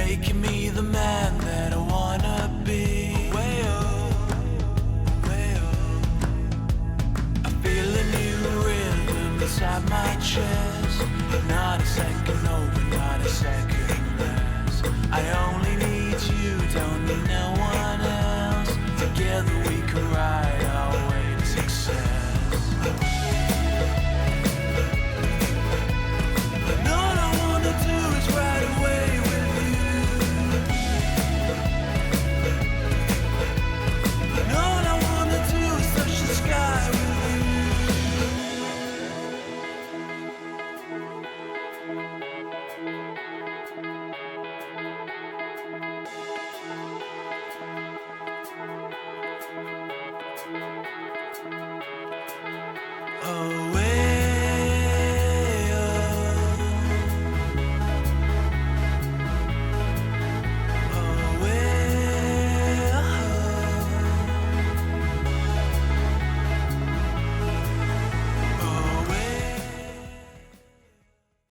making me the man that I wanna be. Way up, way up. I feel a new rhythm inside my chest. Not a second over, not a second less. I only need you, don't need no one else. Together we can ride our way to success. And all I wanna do is ride away with you. And all I wanna do is touch the sky with you. Oh.